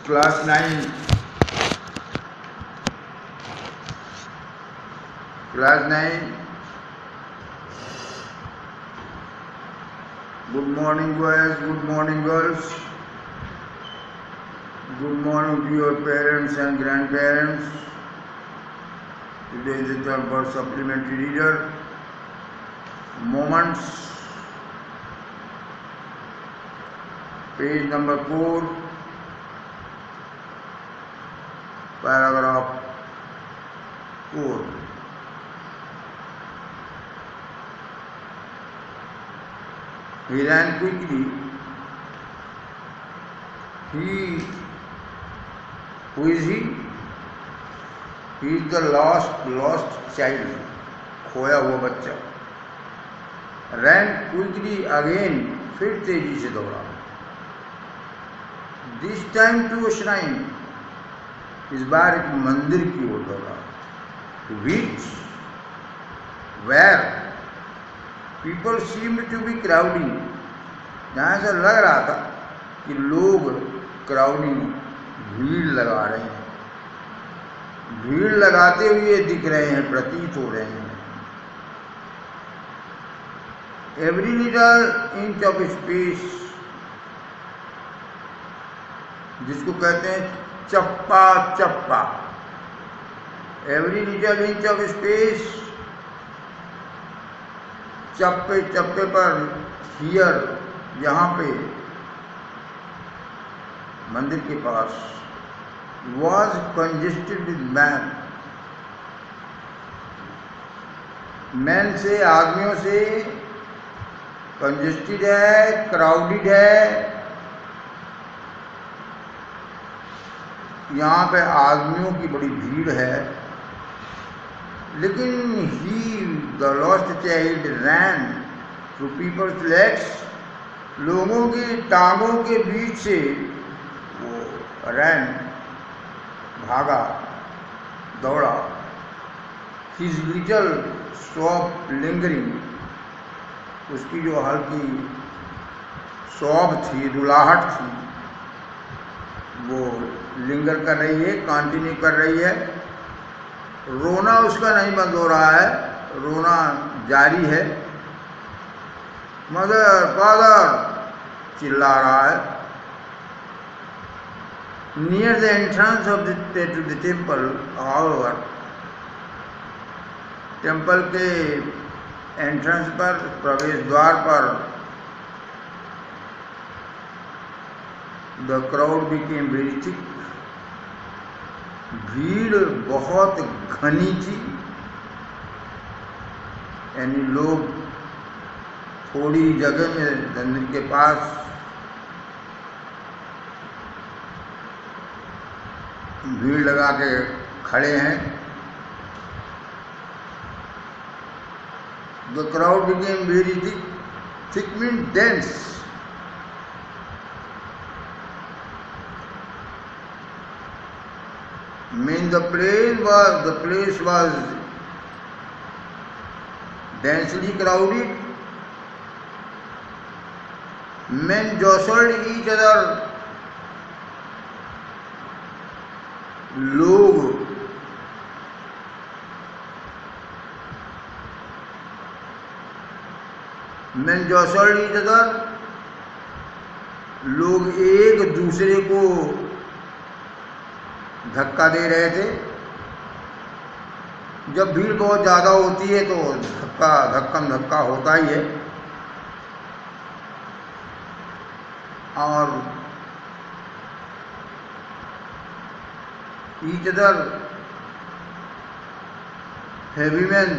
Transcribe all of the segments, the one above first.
Class 9. Class 9. Good morning, boys. Good morning, girls. Good morning to your parents and grandparents. Today is the term for supplementary reader. Moments. Page number 4. Paragraph 4. He ran quickly. Who is he? He is the lost child. खोया हुआ बच्चा. Ran quickly again. फिर तेजी से दौड़ा. This time to a shrine. इस बार एक मंदिर की ओर दौड़ा. Which? Where? People seemed to be crowding. जहाँ ऐसा लग रहा था कि लोग क्राउडिंग भीड़ लगा रहे हैं, भीड़ लगाते हुए दिख रहे हैं, प्रतीत हो रहे हैं. Every little inch of space, जिसको कहते हैं चप्पा चप्पा. Every little inch of space, चप्पे चप्पे पर, हियर यहाँ पे मंदिर के पास, was congested with men. men से, आदमियों से, congested है, crowded है. यहाँ पे आदमियों की बड़ी भीड़ है. लेकिन the lost child ran through people's legs. लोगों की टांगों के बीच से वो ran, भागा, दौड़ा. His little sob lingering. उसकी जो हल्की सौब थी, रुलाहट थी, वो लिंगर कर रही है, कंटिन्यू कर रही है. रोना उसका नहीं बंद हो रहा है, रोना जारी है. मदर, फादर चिल्ला रहा है. Near the entrance of to the temple, however, temple के एंट्रेंस पर, प्रवेश द्वार पर, the crowd became very thick. भीड़ बहुत घनी थी. यानी लोग थोड़ी जगह में मंदिर के पास भीड़ लगा के खड़े हैं. The crowd became very thick. Thick means dense. Mean the place was densely crowded. Men jostled each other. लोग men jostled each other. लोग एक दूसरे को धक्का दे रहे थे. जब भीड़ बहुत ज़्यादा होती है तो धक्कम धक्का होता ही है. और each other, heavy men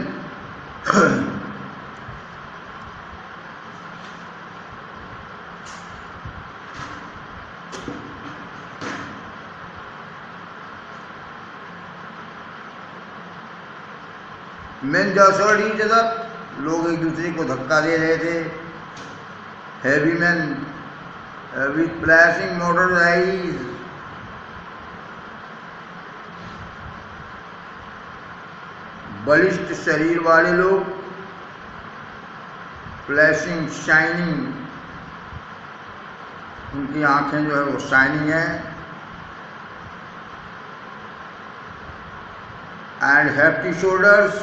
men jostled each other. लोग एक दूसरे को धक्का दे रहे थे. heavy men with flashing motor eyes, बलिष्ठ शरीर वाले लोग. फ्लैशिंग, शाइनिंग, उनकी आंखें जो है वो शाइनिंग है. and hefty shoulders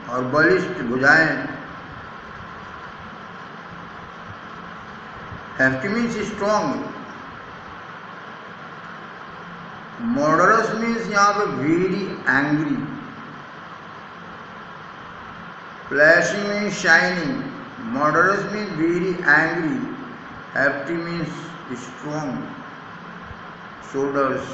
और बलिष्ठ भुजाएं. Hefty means strong. Murderous means यहाँ पे very angry. Flashing means shining. Murderous means very angry. Hefty means strong. Shoulders.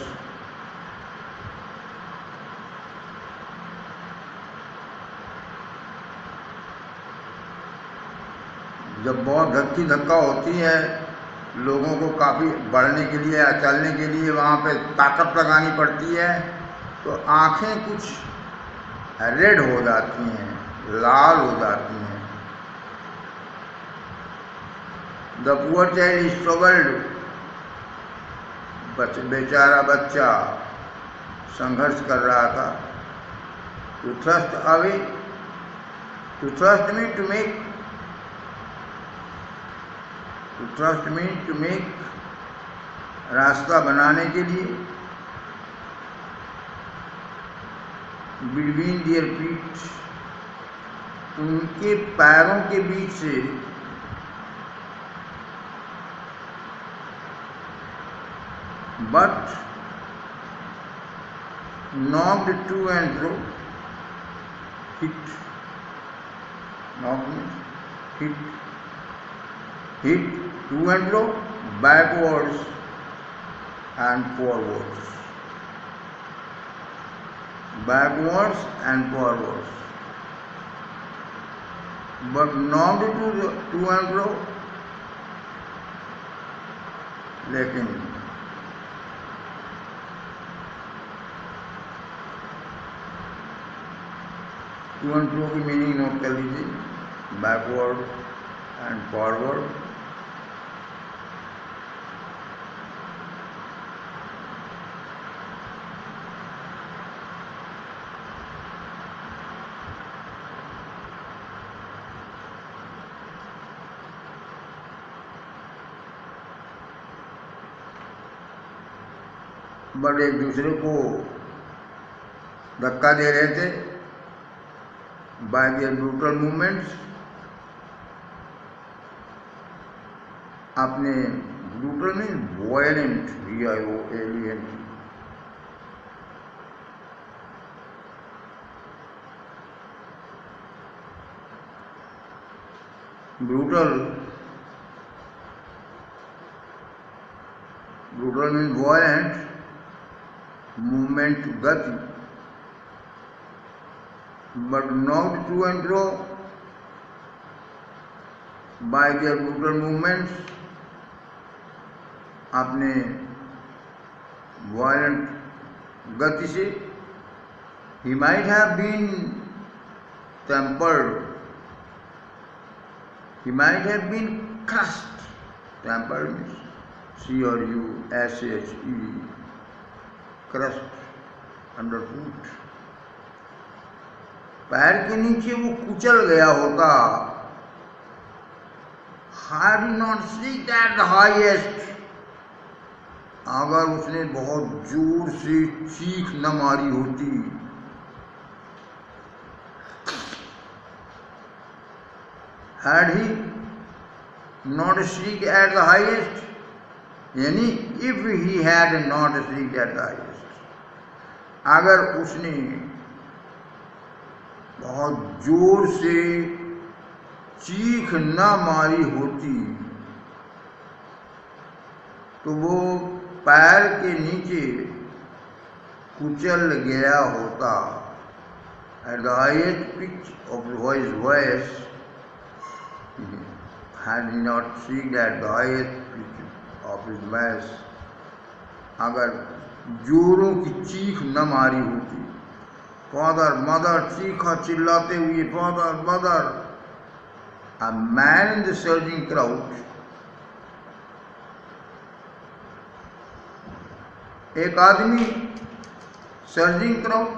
जब बहुत धक्की धक्का होती है लोगों को काफ़ी बढ़ने के लिए या चलने के लिए वहाँ पे ताकत लगानी पड़ती है तो आँखें कुछ रेड हो जाती हैं, लाल हो जाती हैं. The poor child struggled. बेचारा बच्चा संघर्ष कर रहा था. To thrust away. To thrust mean to make. To thrust mean to make. रास्ता बनाने के लिए. Between their feet. उनके पैरों के बीच से. But knocked to and fro. Hit. Knocked. Hit. Hit to and fro, backwards and forwards. Backwards and forwards. But knocked to and fro. लेकिन टू एंड फ्रो की मीनिंग नोट कर लीजिए. Backward and forward. But एक दूसरे को धक्का दे रहे थे by their brutal movements. अपने brutal means violent. VIOLENT. Brutal means violent. Movement, गति. But knocked to and fro by their brutal movements. अपने violent गति से. He might have been tempered. He might have been crushed. Tempered means CRUSHE. Crushed underfoot. पैर के नीचे वो कुचल गया होता. Had he not shrieked at the highest. अगर उसने बहुत जोर से चीख न मारी होती. Had he not shrieked at the highest. यानी if he had not shrieked at the highest. अगर उसने बहुत जोर से चीख न मारी होती तो वो पैर के नीचे कुचल गया होता. At the highest pitch of his voice, had he not shrieked at the highest pitch of his voice. अगर जोरों की चीख न मारी होती. फादर मदर चीखा चिल्लाते हुए father mother. A man in the surging crowd. एक आदमी. Surging crowd.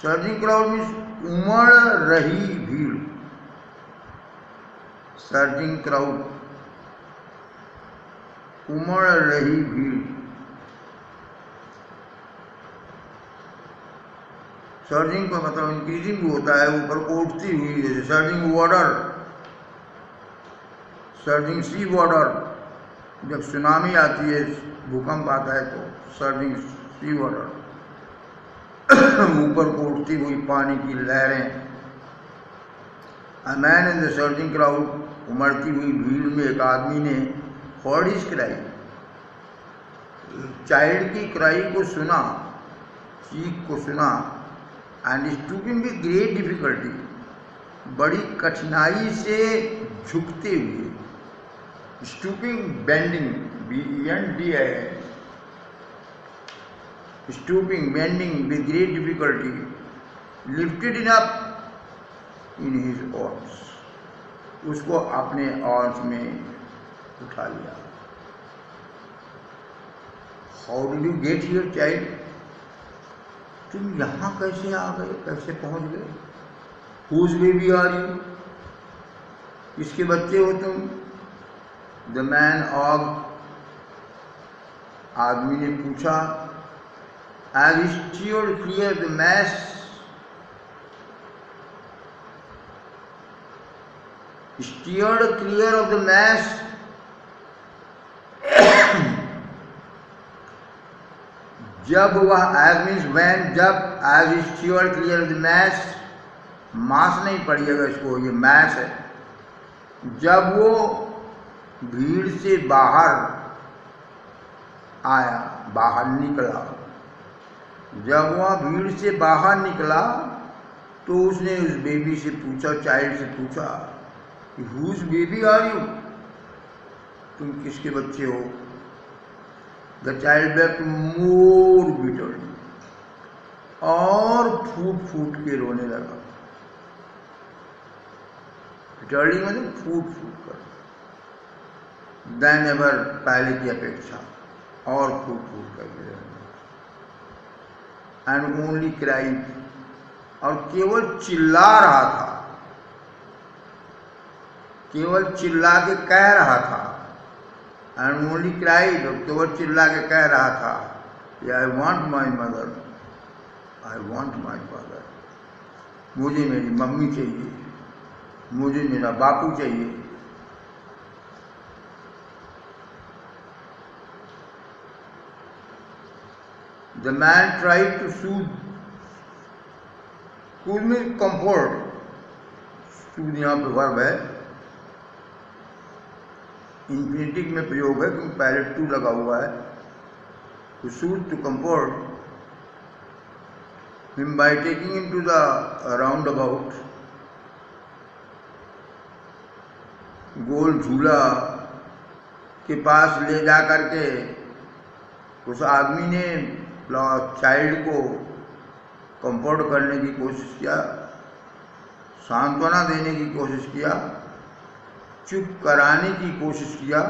Surging crowd means उमड़ रही भीड़. Surging crowd. उमड़ रही भीड़. सर्जिंग का मतलब इंक्रीजिंग भी होता है, ऊपर को उठती हुई, जैसे सर्जिंग वाटर, सर्जिंग सी वाटर, जब सुनामी आती है, भूकंप आता है तो सर्जिंग सी वाटर, ऊपर को उठती हुई पानी की लहरें। A man in the surging crowd, उमड़ती हुई भीड़ में एक आदमी ने heard his cry, चाइल्ड की क्राई को सुना, चीख को सुना, and stooping with great difficulty, बड़ी कठिनाई से झुकते हुए, stooping bending, BENDING, stooping, bending with great difficulty, lifted it up in his arms, उसको अपने आर्म्स में उठा लिया। How did you get here, child? तुम यहाँ कैसे आ गए, कैसे पहुँच गए? Whose baby are you? किसके बच्चे हो तुम? The man asked, आदमी ने पूछा, as he steered clear the mass, steered clear of the mass, जब वह, as means when, जब, as he steered clear of the mass, मास नहीं पड़िएगा इसको, ये मैस है। जब वो भीड़ से बाहर आया, बाहर निकला, जब वह भीड़ से बाहर निकला तो उसने उस बेबी से पूछा, चाइल्ड से पूछा, हुज बेबी आर यू, तुम किसके बच्चे हो? The child wept more bitterly, और फूट फूट के रोने लगा। बिटरली मतलब फूट फूट कर, देन एवर, पहले की अपेक्षा और फूट फूट कर गिरे, एंड ओनली क्राइड, और केवल चिल्ला रहा था, केवल चिल्ला के कह रहा था, एंड ओनली क्राइड, और केवल चिल्ला के कह रहा था, आई want my mother, I want my father, मुझे मेरी मम्मी चाहिए, मुझे मेरा बापू चाहिए। The man tried to soothe, soothe means comfort, soothe यहाँ पे वर्ब है, इंफिनिटिव में प्रयोग है क्योंकि पहले टू लगा हुआ है। To soothe, to comfort him by taking him to the roundabout, गोल झूला के पास ले जा करके उस आदमी ने चाइल्ड को कंफर्ट करने की कोशिश किया, सांत्वना देने की कोशिश किया, चुप कराने की कोशिश किया।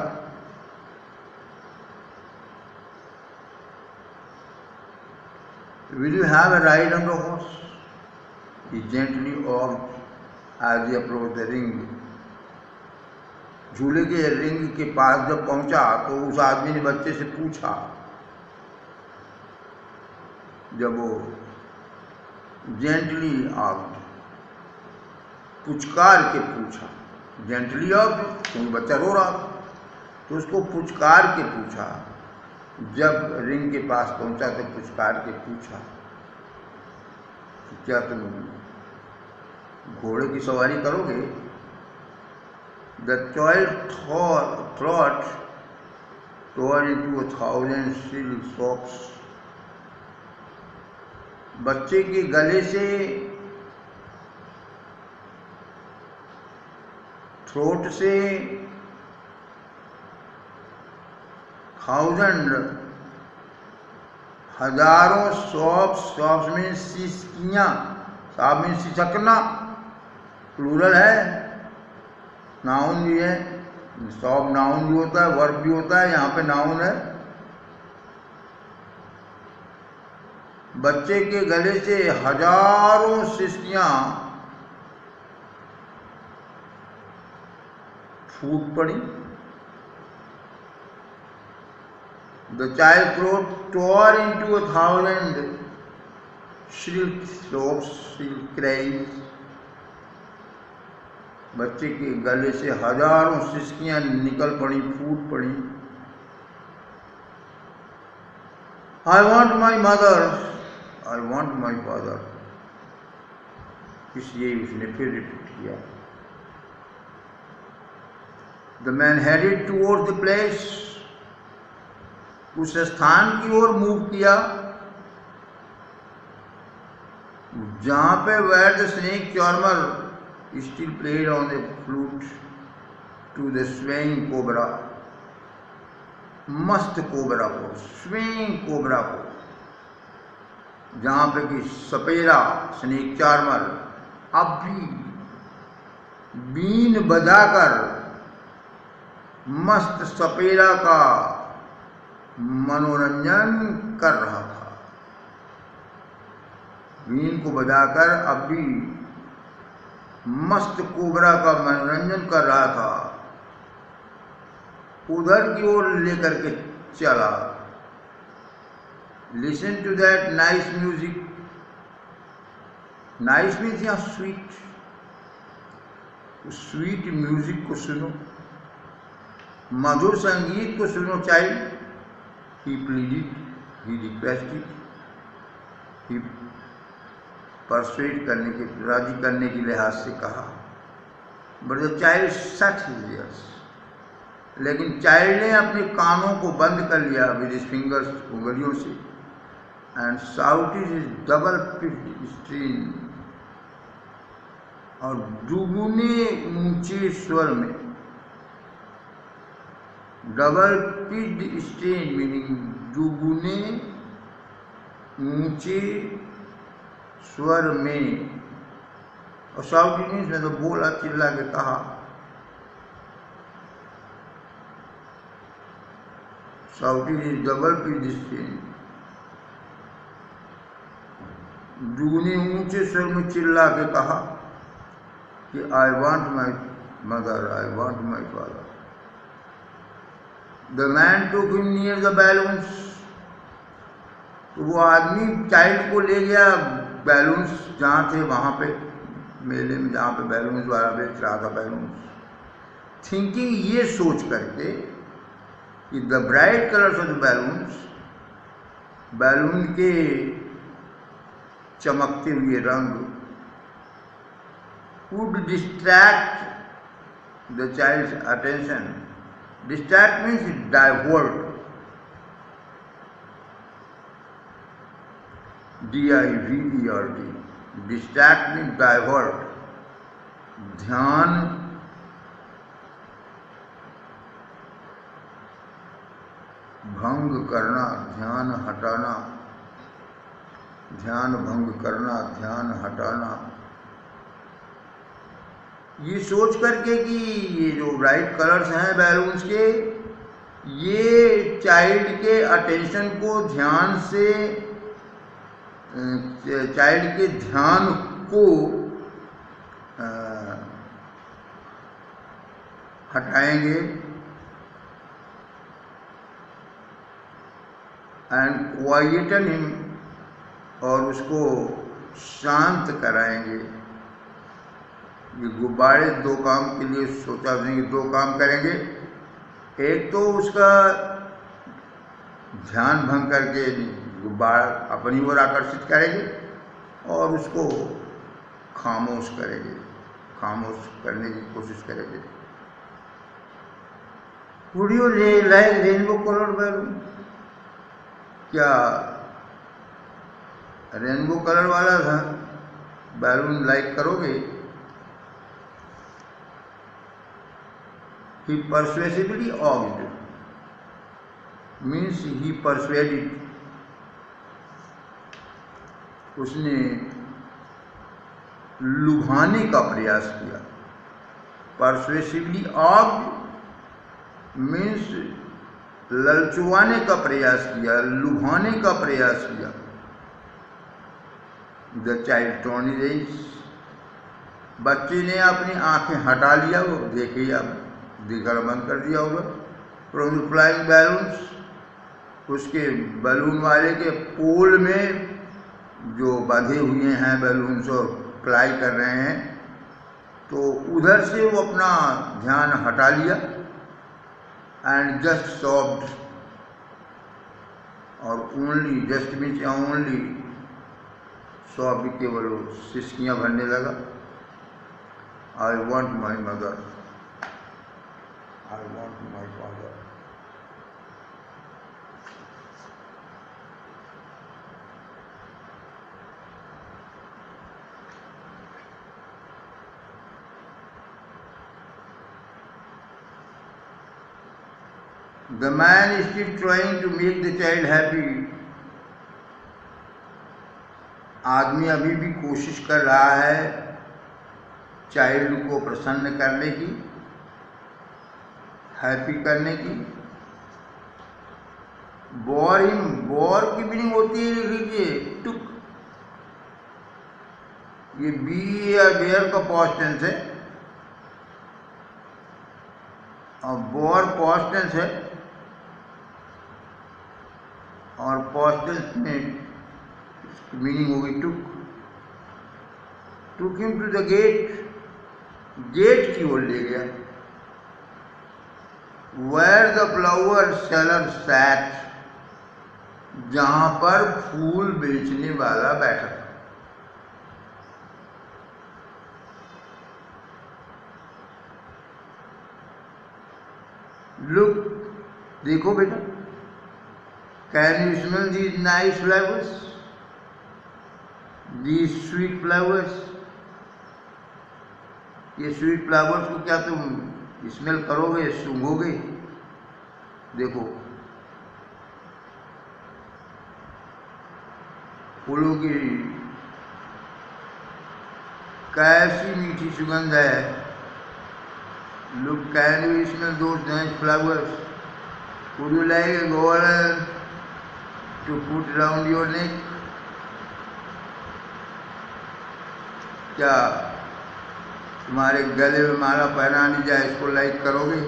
Will you have a ride on the horse? He gently urged as he approached the ring. झूले के रिंग के पास जब पहुंचा तो उस आदमी ने बच्चे से पूछा, जब वो जेंटली आर्म्ड, पुचकार के पूछा, जेंटली आर्म्ड क्योंकि बच्चा रो रहा था तो उसको पुचकार के पूछा, जब रिंग के पास पहुंचा तो पुचकार के पूछा कि क्या तुम घोड़े की सवारी करोगे? The child throat tore into 1,000 silk socks. बच्चे के गले से, थ्रोट से 1,000, हजारों सॉप्स में सिसकियाँ, साब में सिसकना प्लूरल है, नाउन भी है, सॉब नाउन भी होता है, वर्ब भी होता है, यहाँ पे नाउन है। बच्चे के गले से हजारों सिसकियाँ फूट पड़ी। The child throat tore into 1,000 shrill sobs, shrill cries, बच्चे के गले से हजारों सिसकियां निकल पड़ी, फूट पड़ी। I want my mother, I want my father, इसलिए उसने फिर रिपीट किया। The man headed towards the place, उस स्थान की ओर मूव किया जहां पे where the snake charmer still played on the flute to the swaying cobra, मस्त कोबरा को, स्वेइंग कोबरा को, जहां पे कि सपेरा स्नेक चार्मर अब भी बीन बजाकर मस्त सपेरा का मनोरंजन कर रहा था। बीन को बजाकर अब भी मस्त कोबरा का मनोरंजन कर रहा था, उधर की ओर लेकर के चला। Listen to that nice music, nice means यहाँ स्वीट, स्वीट म्यूजिक को सुनो, मधुर संगीत को सुनो child. He pleaded, he requested, he persuade करने के, राजी करने के लिहाज से कहा। But the child shut his ears, लेकिन चाइल्ड ने अपने कानों को बंद कर लिया with his fingers, उंगलियों से, and shouted his double pitched strain, और दुगुने ऊंचे स्वर में, डबल पिच्ड स्ट्रेन मीनिंग दुगुने ऊंचे स्वर में, और शाउटिंग मीन्स में तो बोला, चिल्ला के कहा। Shouting is double pitched strain, दुगुने ऊंचे स्वर में चिल्ला के कहा कि आई want my mother, I want my father. The man took him near the balloons, तो वो आदमी चाइल्ड को ले गया बैलून्स जहाँ थे वहाँ पे, मेले में जहाँ पे बैलून्स वाला बेच रहा था बैलून्स, थिंकिंग ये सोच करके कि the bright colours of the balloons, balloon के चमकते हुए रंग would distract the child's attention. Distract means divert. D-I-V-E-R-T. Distract means divert. ध्यान भंग करना, ध्यान हटाना, ध्यान भंग करना, ध्यान हटाना, ये सोच करके कि ये जो ब्राइट कलर्स हैं बैलून्स के, ये चाइल्ड के अटेंशन को ध्यान से, चाइल्ड के ध्यान को हटाएंगे एंड क्वाइटन हिम, और उसको शांत कराएंगे। ये गुब्बारे दो काम के लिए सोचा, नहीं दो काम करेंगे, एक तो उसका ध्यान भंग करके गुब्बारा अपनी ओर आकर्षित करेंगे और उसको खामोश करेंगे, खामोश करने की कोशिश करेंगे। Would you like rainbow colored balloon? क्या रेनबो कलर वाला था बैलून लाइक करोगे? He persuasively urged, means he persuaded, उसने लुभाने का प्रयास किया। Persuasively urged means ललचवाने का प्रयास किया, लुभाने का प्रयास किया। The child turned his eyes, बच्चे ने अपनी आंखें हटा लिया, वो देखिए अब दिखना बंद कर दिया होगा। फ्रॉम द फ्लाइंग बैलून्स, उसके बैलून वाले के पोल में जो बंधे हुए हैं बैलून्स और फ्लाई कर रहे हैं, तो उधर से वो अपना ध्यान हटा लिया एंड जस्ट सॉफ्ट, और only just means only soft, केवल सिसकियाँ भरने लगा। आई want my mother, I want my father. The man is still trying to make the child happy. आदमी अभी भी कोशिश कर रहा है चाइल्ड को प्रसन्न करने की, हैप्पी करने की। बोर की मीनिंग होती है, लीजिए टुक, ये बी या बेयर का पास्ट टेंस है और बोर पास्ट टेंस है, और पास्ट टेंस में मीनिंग होगी took him to the gate, gate की ओर ले गया। Where the flower seller sat, जहां पर फूल बेचने वाला बैठा था। लुक, देखो बेटा, can you smell these nice flowers, these sweet flowers. ये स्वीट फ्लावर्स को क्या तुम स्मेल करोगे, सूंघोगे? देखो फूलों की कैसी मीठी सुगंध है। Look, can you smell those nice flowers? Would you like a garland to put around your neck? क्या तुम्हारे गले में माला पहनानी जाए, इसको लाइक करोगे?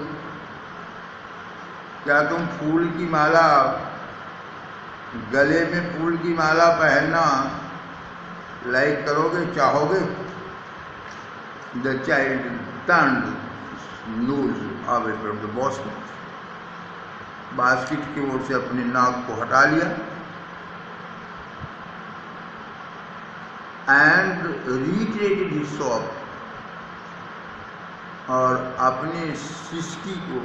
क्या तुम फूल की माला, गले में फूल की माला पहनना लाइक करोगे, चाहोगे? The child turned nose away from the basket, basket की ओर से अपने नाक को हटा लिया। एंड रिट्रेटेड हिज सॉफ्ट, और अपने सिसकी को,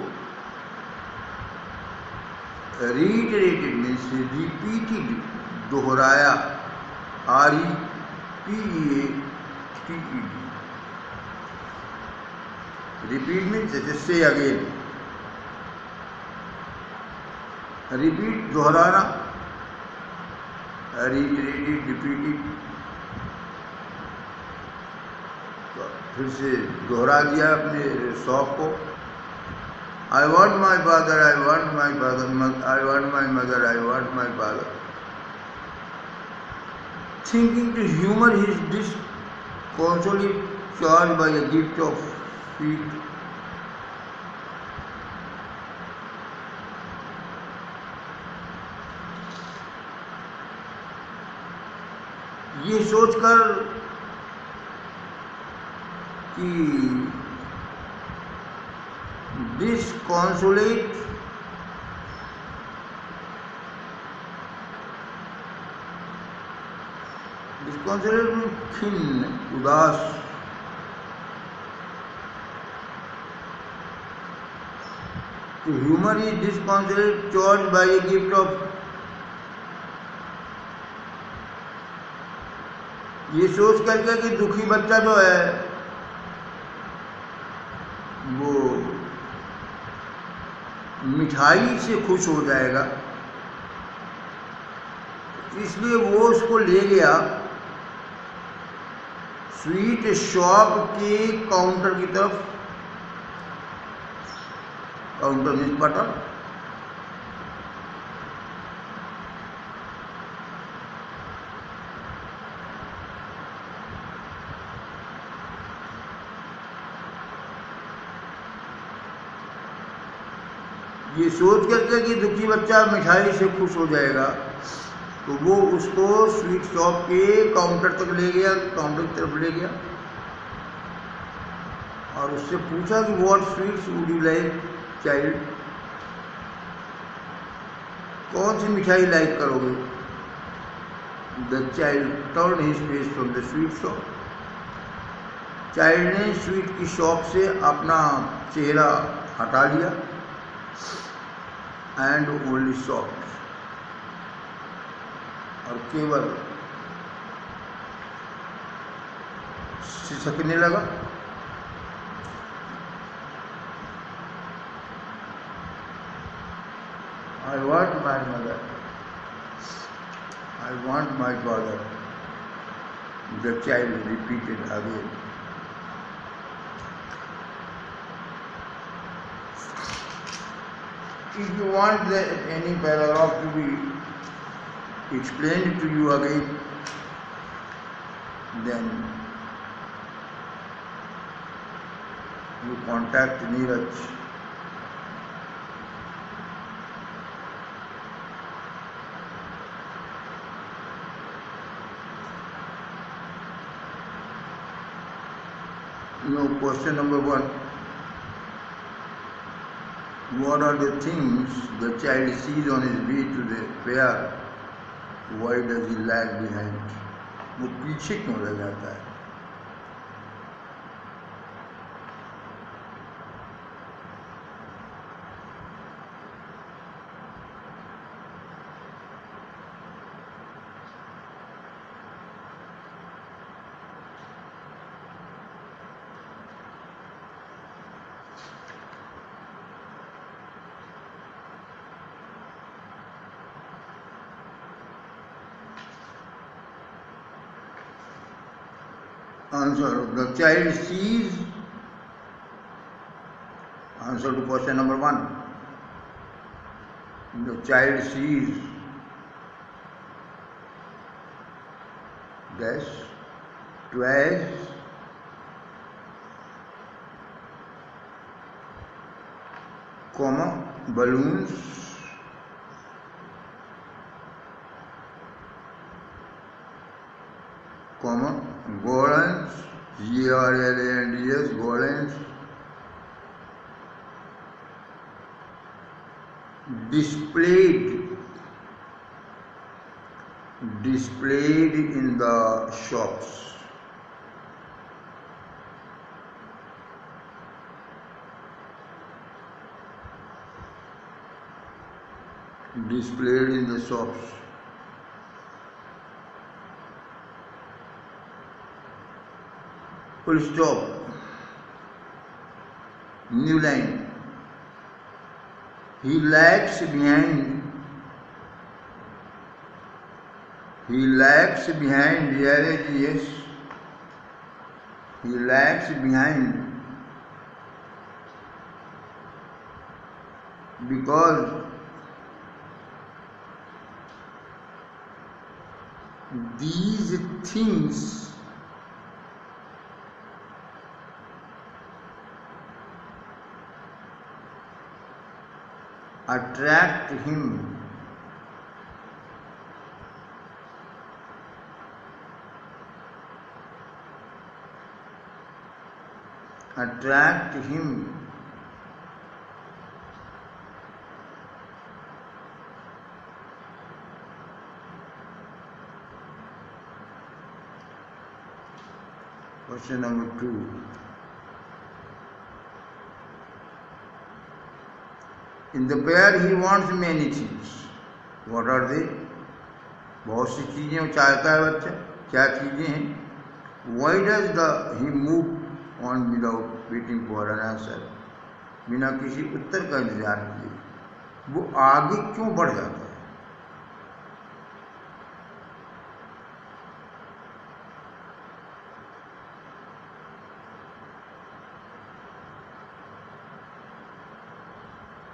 रिट्रेटेड मीन्स रिपीटेड, दोहराया, REPEATED, रिपीट मीन्स जैसे से अगेन, रिपीट दोहराना, रिट्रेटेड, रिपीटेड, तो फिर से दोहरा दिया अपने शौक को। I want my father, I want my father, I want my mother, I want my father. Thinking to humour his disconsolate charge by a gift of sweet, ये सोचकर कि डिस्कॉन्सोलेट, डिस्कॉन्सोलेट में खिन्न, उदास, to humor is disconsolate charged by a gift of, ये सोच करके कि दुखी बच्चा जो है वो मिठाई से खुश हो जाएगा, इसलिए वो उसको ले गया स्वीट शॉप के काउंटर की तरफ। Counter means button. ये सोच करके कि दुखी बच्चा मिठाई से खुश हो जाएगा, तो वो उसको स्वीट शॉप के काउंटर तक ले गया, काउंटर की तरफ ले गया और उससे पूछा कि what sweets would you like child, कौन सी मिठाई लाइक करोगे। The child turn his face from the sweet shop, child ने स्वीट की शॉप से अपना चेहरा हटा लिया एंड ओनली सॉफ्ट, और केवल सिसकने लगा। I want my mother, I want my father, the child repeated again. If you want any paragraph to be explained to you again, then you contact Neeraj. Question number 1. What are the things the child sees on his way to the fair? Why does he lag behind? वो पीछे क्यों रह जाता है? Answer. The child sees. Answer to question number 1. The child sees dash twice comma balloons comma Goldens, G-R-L-A-N-D-S, Goldens, displayed in the shops. Displayed in the shops. Full stop. New line. He lags behind. He lags behind. Yes. He lags behind because these things attract him. Attract him. Question number 2. In the pair he wants many things. What are they? बहुत सी चीजें वो चाहता है बच्चा. क्या चीजें हैं? Why does he move on without waiting for an answer? बिना किसी उत्तर का इंतजार किए वो आगे क्यों बढ़ जाता है?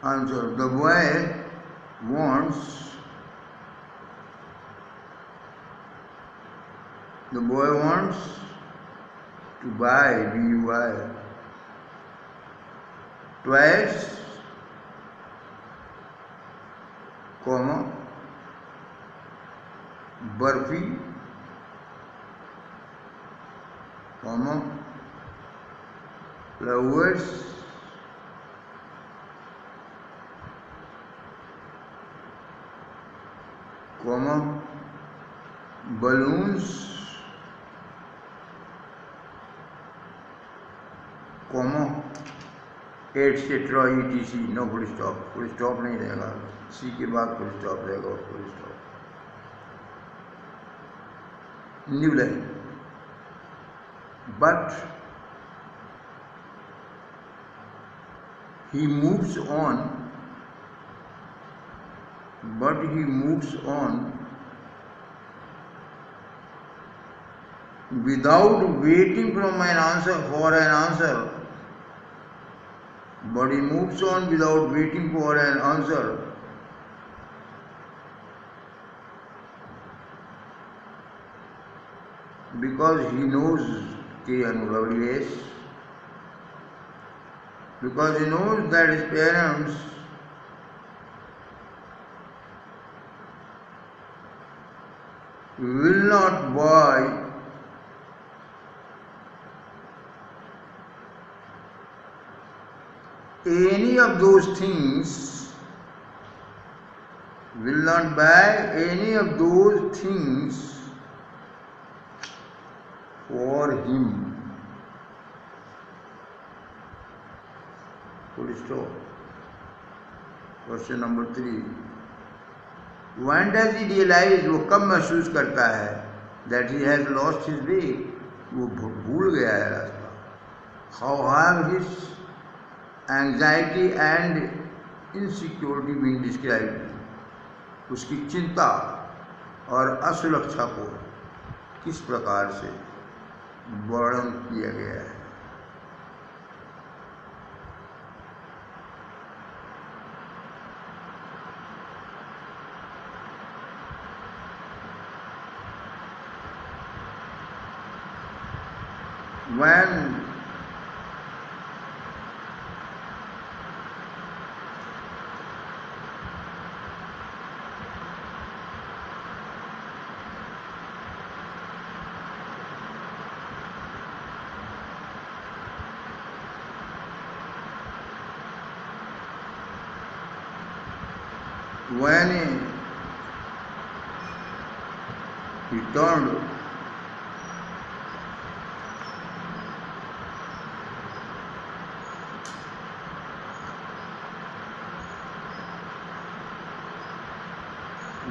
Answer. The boy wants to buy twice, comma barfi, comma, flowers, comma, balloons, comma, etc. etc. No full stop, full stop नहीं रहेगा, सी के बाद फुल स्टॉप रहेगा, full stop. New line, but he moves on, but he moves on without waiting from an answer for an answer, but he moves on without waiting for an answer, because he knows KNWS, because he knows that his parents will not buy any of those things, will not buy any of those things for him. Full stop. Question number 3. When does he realize, वो कब महसूस करता है that he has lost his way, वो भूल गया है रास्ता. How have his anxiety and insecurity been described? उसकी चिंता और असुरक्षा को किस प्रकार से वर्णन किया गया है?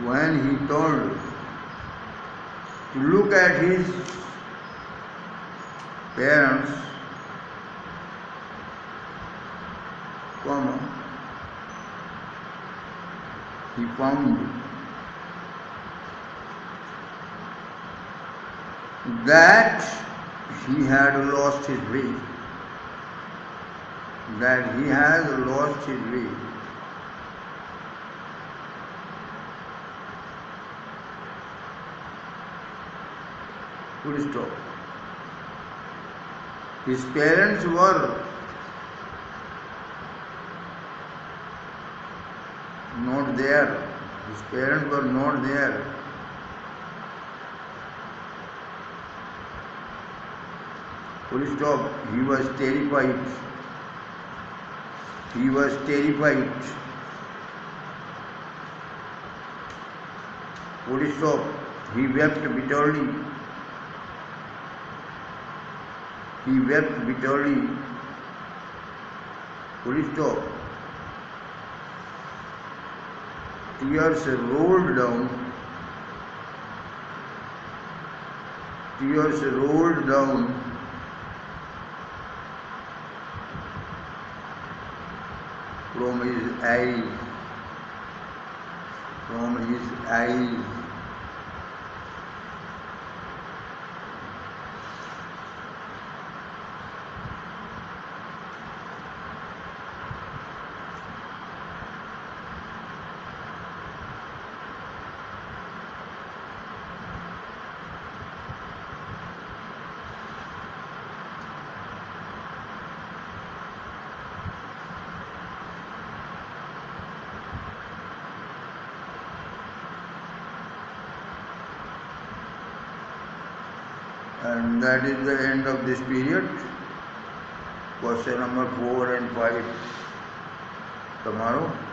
When he turned to look at his parents, comma, he found that he had lost his way, that he has lost his way. Full stop. His parents were not there. His parents were not there. Full stop. He was terrified. He was terrified. Full stop. He wept bitterly. He wept bitterly. Full stop. Tears rolled down. Tears rolled down from his eyes. From his eyes. And that is the end of this period. Question number 4 and 5 tomorrow.